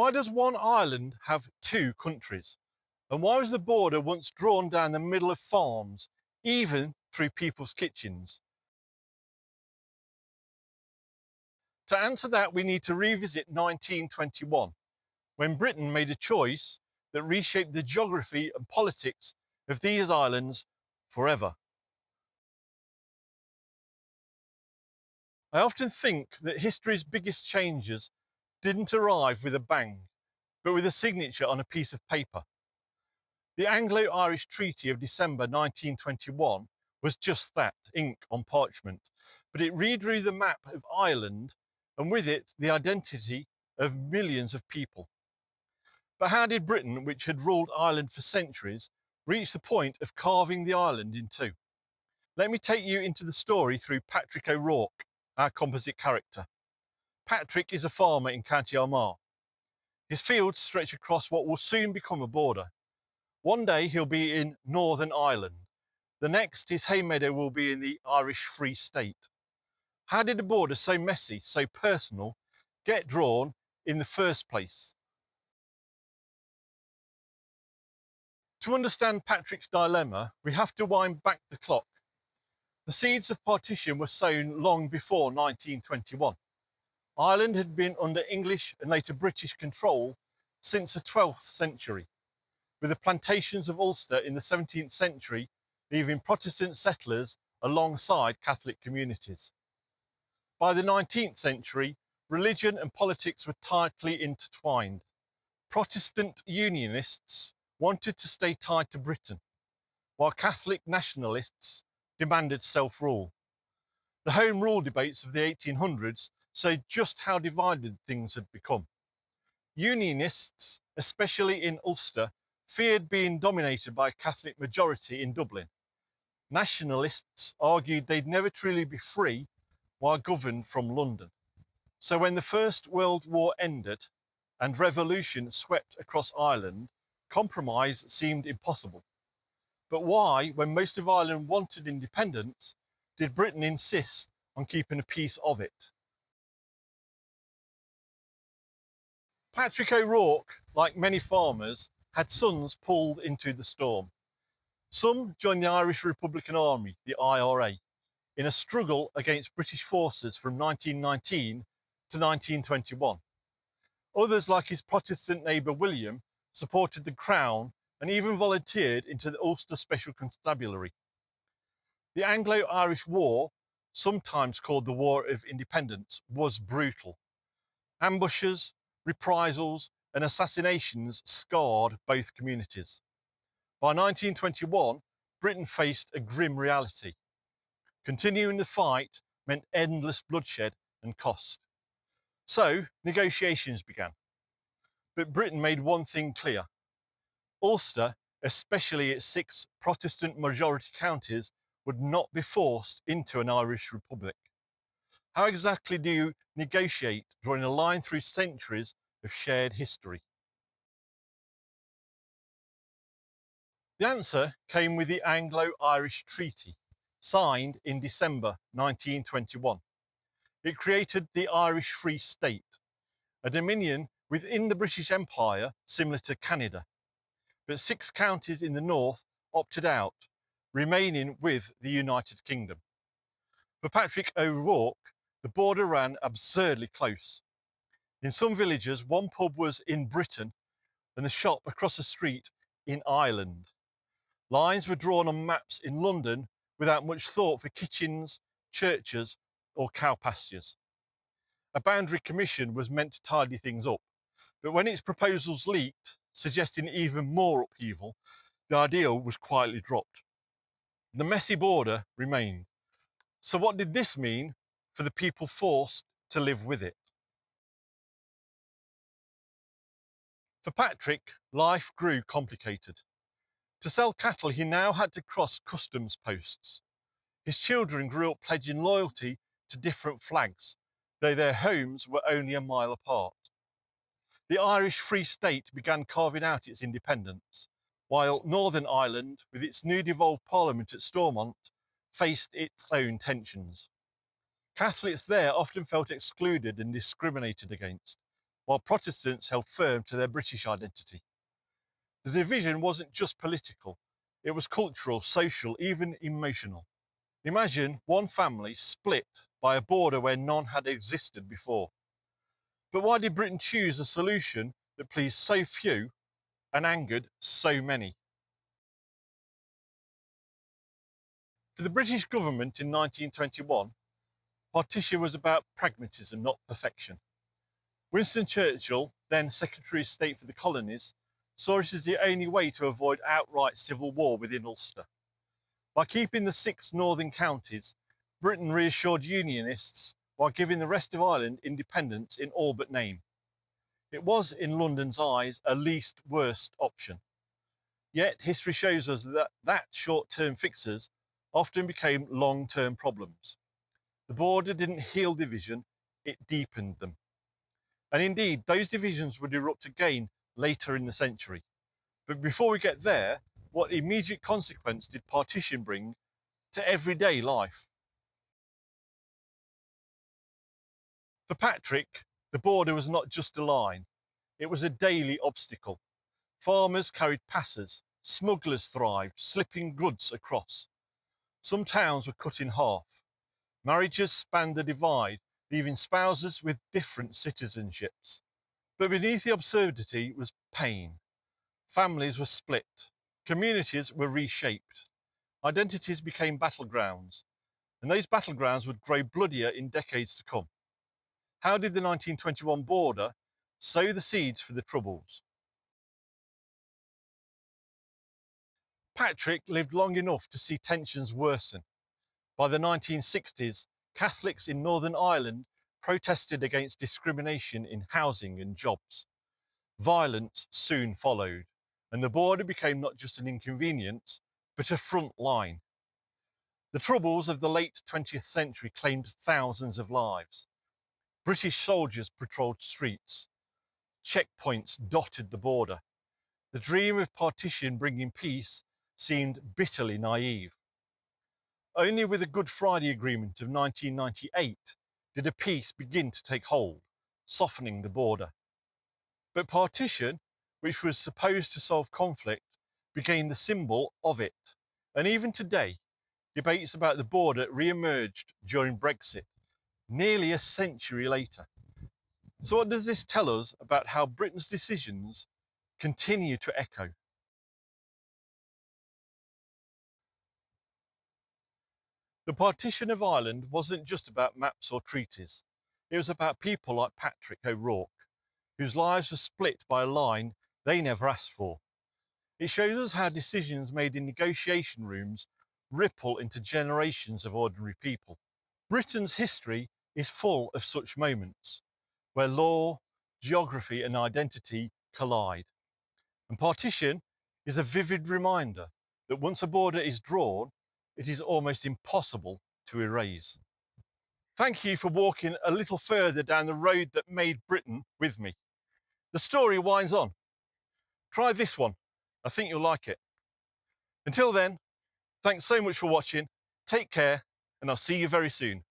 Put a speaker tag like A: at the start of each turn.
A: Why does one island have two countries? And why was the border once drawn down the middle of farms, even through people's kitchens? To answer that, we need to revisit 1921, when Britain made a choice that reshaped the geography and politics of these islands forever. I often think that history's biggest changes didn't arrive with a bang, but with a signature on a piece of paper. The Anglo Irish Treaty of December 1921 was just that, ink on parchment, but it redrew the map of Ireland and with it the identity of millions of people. But how did Britain, which had ruled Ireland for centuries, reach the point of carving the island in two? Let me take you into the story through Patrick O'Rourke, our composite character. Patrick is a farmer in County Armagh. His fields stretch across what will soon become a border. One day he'll be in Northern Ireland. The next, his hay meadow will be in the Irish Free State. How did a border so messy, so personal, get drawn in the first place? To understand Patrick's dilemma, we have to wind back the clock. The seeds of partition were sown long before 1921. Ireland had been under English and later British control since the 12th century, with the plantations of Ulster in the 17th century leaving Protestant settlers alongside Catholic communities. By the 19th century, religion and politics were tightly intertwined. Protestant unionists wanted to stay tied to Britain, while Catholic nationalists demanded self-rule. The Home Rule debates of the 1800s showed just how divided things had become. Unionists, especially in Ulster, feared being dominated by a Catholic majority in Dublin. Nationalists argued they'd never truly be free while governed from London. So when the First World War ended and revolution swept across Ireland, compromise seemed impossible. But why, when most of Ireland wanted independence, did Britain insist on keeping a piece of it? Patrick O'Rourke, like many farmers, had sons pulled into the storm. Some joined the Irish Republican Army, the IRA, in a struggle against British forces from 1919 to 1921. Others, like his Protestant neighbour William, supported the Crown and even volunteered into the Ulster Special Constabulary. The Anglo Irish War, sometimes called the War of Independence, was brutal. Ambushes, reprisals and assassinations scarred both communities. By 1921, Britain faced a grim reality. Continuing the fight meant endless bloodshed and cost. So negotiations began. But Britain made one thing clear. Ulster, especially its 6 Protestant majority counties, would not be forced into an Irish Republic. How exactly do you negotiate drawing a line through centuries of shared history? The answer came with the Anglo Irish Treaty, signed in December 1921. It created the Irish Free State, a dominion within the British Empire similar to Canada, but 6 counties in the north opted out, remaining with the United Kingdom. For Patrick O'Rourke, the border ran absurdly close. In some villages, one pub was in Britain and the shop across the street in Ireland. Lines were drawn on maps in London without much thought for kitchens, churches or cow pastures. A boundary commission was meant to tidy things up, but when its proposals leaked, suggesting even more upheaval, the ideal was quietly dropped. The messy border remained. So what did this mean for the people forced to live with it? For Patrick, life grew complicated. To sell cattle, he now had to cross customs posts. His children grew up pledging loyalty to different flags, though their homes were only a mile apart. The Irish Free State began carving out its independence, while Northern Ireland, with its new devolved parliament at Stormont, faced its own tensions. Catholics there often felt excluded and discriminated against, while Protestants held firm to their British identity. The division wasn't just political, it was cultural, social, even emotional. Imagine one family split by a border where none had existed before. But why did Britain choose a solution that pleased so few and angered so many? For the British government in 1921, partition was about pragmatism, not perfection. Winston Churchill, then Secretary of State for the Colonies, saw it as the only way to avoid outright civil war within Ulster. By keeping the 6 northern counties, Britain reassured Unionists while giving the rest of Ireland independence in all but name. It was, in London's eyes, a least worst option. Yet history shows us that short-term fixes often became long-term problems. The border didn't heal division, it deepened them. And indeed, those divisions would erupt again later in the century. But before we get there, what immediate consequence did partition bring to everyday life? For Patrick, the border was not just a line, it was a daily obstacle. Farmers carried passers, smugglers thrived, slipping goods across. Some towns were cut in half. Marriages spanned the divide, leaving spouses with different citizenships. But beneath the absurdity was pain. Families were split. Communities were reshaped. Identities became battlegrounds, and those battlegrounds would grow bloodier in decades to come. How did the 1921 border sow the seeds for the Troubles? Patrick lived long enough to see tensions worsen. By the 1960s, Catholics in Northern Ireland protested against discrimination in housing and jobs. Violence soon followed, and the border became not just an inconvenience, but a front line. The Troubles of the late 20th century claimed thousands of lives. British soldiers patrolled streets. Checkpoints dotted the border. The dream of partition bringing peace seemed bitterly naive. Only with the Good Friday Agreement of 1998 did a peace begin to take hold, softening the border. But partition, which was supposed to solve conflict, became the symbol of it. And even today, debates about the border re-emerged during Brexit, nearly a century later. So what does this tell us about how Britain's decisions continue to echo? The partition of Ireland wasn't just about maps or treaties. It was about people like Patrick O'Rourke, whose lives were split by a line they never asked for. It shows us how decisions made in negotiation rooms ripple into generations of ordinary people. Britain's history is full of such moments, where law, geography and identity collide. And partition is a vivid reminder that once a border is drawn, it is almost impossible to erase. Thank you for walking a little further down the road that made Britain with me. The story winds on. Try this one. I think you'll like it. Until then, thanks so much for watching. Take care, and I'll see you very soon.